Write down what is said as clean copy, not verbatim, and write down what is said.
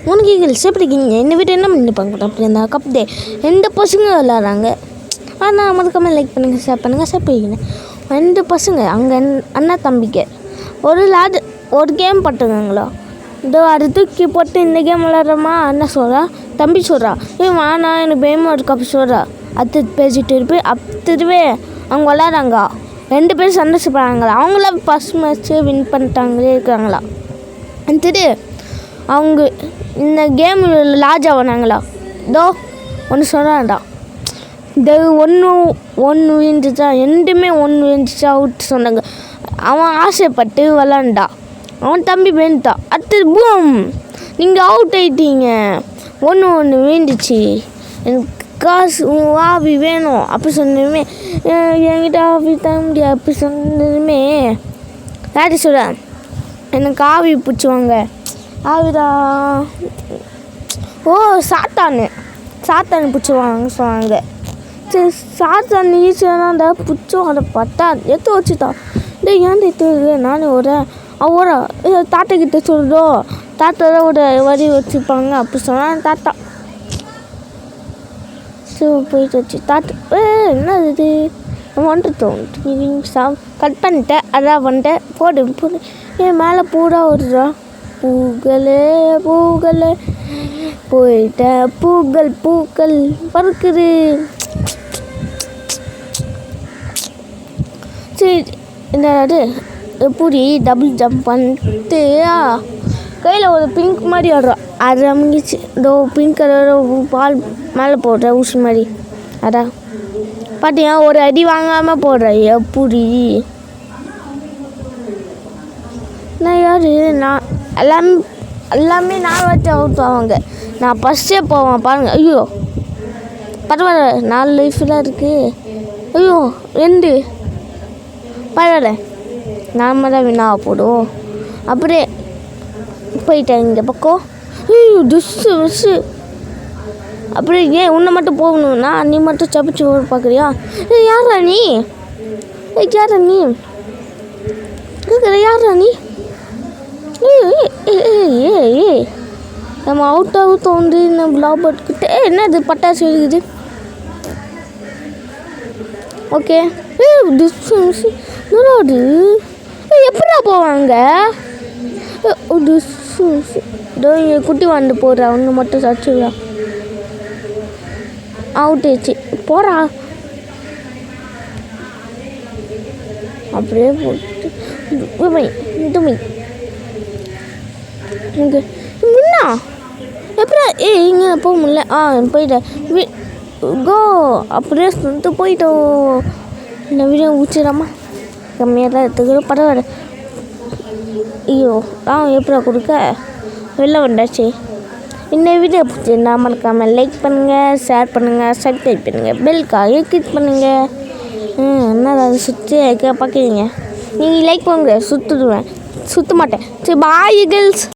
உனக்கு கேர்ள்ஸ் எப்படி இருக்கீங்க? என்ன வீட்டு என்ன பண்ணிப்பாங்க அப்படி இருந்தா கப்தே ரெண்டு பசங்க விளாட்றாங்க. ஆனால் மறக்காமல் லைக் பண்ணுங்கள், ஷேர் பண்ணுங்கள், பண்ணிக்கங்க. ரெண்டு பசங்க அங்கே அண்ணா தம்பிக்கு ஒரு கேம் பட்டுங்களா. இதோ அது தூக்கி போட்டு இந்த கேம் விளாட்றோமா அண்ணன் சொல்கிறா, தம்பி சொல்கிறா வானா எனக்கு பயமாக இருக்கு அப்படி சொல்கிறா. பேசிட்டு இருப்பேன் திருவே அவங்க விளாட்றாங்க. ரெண்டு பேரும் சந்தோஷப்படுறாங்களா. அவங்களாம் ஃபஸ்ட் மேட்ச்சு வின் பண்ணிட்டாங்களே இருக்கிறாங்களா. திரு அவங்க இந்த கேம் லார்ஜ் ஆகினாங்களா. இதோ ஒன்று சொல்கிறான்டா, இந்த ஒன்று விழுந்துச்சா ரெண்டுமே ஒன்று விழுந்துச்சா அவுட் சொன்னாங்க. அவன் ஆசைப்பட்டு விளாண்டா, அவன் தம்பி வேண்டான். அடுத்தது பூம் நீங்கள் அவுட் ஆகிட்டீங்க. ஒன்று விழுந்துச்சு, எனக்கு காசு ஆவி வேணும் அப்படி சொன்னதுமே என்கிட்ட ஆவி தர முடியாது அப்படி சொன்னதுமே யாரு சொல்ல எனக்கு ஆவி பிடிச்சிவாங்க. ஆவிதா சாத்தானு பிடிச்சிவாங்க சொன்னாங்க. சரி சாத்தான் ஈஸியானாண்டா பிடிச்சோம். அதை பார்த்தா எடுத்து வச்சுட்டான். ஏன் எடுத்து நானும் அவரா தாத்தாக்கிட்ட சொல்கிறோம். தாத்தா தான் ஒரு வரி வச்சுருப்பாங்க அப்படி சொன்னான். தாத்தா போயிட்டு வச்சு தாத்தா என்ன இது வந்துட்டோம். கட் பண்ணிட்டேன். அதான் வந்துட்டேன். போடு மேலே பூரா வருதா. பூக்களே போயிட்ட பூக்கள் பறக்குது. சரி என்னது எப்படி டபுள் ஜம்ப் பண்ணிட்டு கையில் ஒரு பிங்க் மாதிரி ஆடுறோம். அது அமைங்கிச்சு. இதோ பிங்க் கலர் பால் மேலே போடுற ஊசி மாதிரி. அதான் பார்த்தியா ஒரு அடி வாங்காமல் போடுற. எப்படி நான் யார் நான் எல்லாமே நான் வச்சு அவுட் ஆவாங்க. நான் ஃபஸ்ட்டே போவேன் பாருங்கள். ஐயோ பரவாயில்ல 4 லைஃப்லாம் இருக்குது. ஐயோ 2 பரவாயில்ல நாம தான் வினாவை போடுவோம். அப்படியே போயிட்டேன் இந்த பக்கம். ஐயோ டிஸ்ஸு அப்படியே ஏன் உன்னை மட்டும் போகணும்னா நீ மட்டும் சப்பிச்சு பார்க்குறியா? யாரா நீ யாரா நீ நம்ம அவுட் வந்து நம்ம லாபர்ட்கிட்ட என்ன இது பட்டாசு இருக்குது. ஓகே டிஸ்ஸு எப்படா போவாங்க. குட்டி வாண்டு போடுறா ஒன்று மட்டும் சச்சுடா. அவுட் ஆயிடுச்சு போகிறா. அப்படியே போட்டு முன்னா எப்படா இங்கே போக முடியல. போயிட்டேன் கோ அப்படியே சொல்லிட்டு போயிட்டோம். இந்த வீடியோ ஊச்சிடாமா கம்மியாக தான் எடுத்துக்கிறோம். பரவாயில்ல. ஐயோ எப்படா கொடுக்க வெளில வந்தாச்சு. இந்த வீடியோ பிடிச்சிருந்தா மறக்காமல் லைக் பண்ணுங்கள், ஷேர் பண்ணுங்கள், சப்ஸ்கிரைப் பண்ணுங்கள், பெல்காக கிளிக் பண்ணுங்கள். என்ன அதை சுற்றி பார்க்குறீங்க. நீங்கள் லைக் பண்ணுங்க சுற்றுடுவேன் சுற்ற மாட்டேன். சரி பாய் கேர்ள்ஸ்.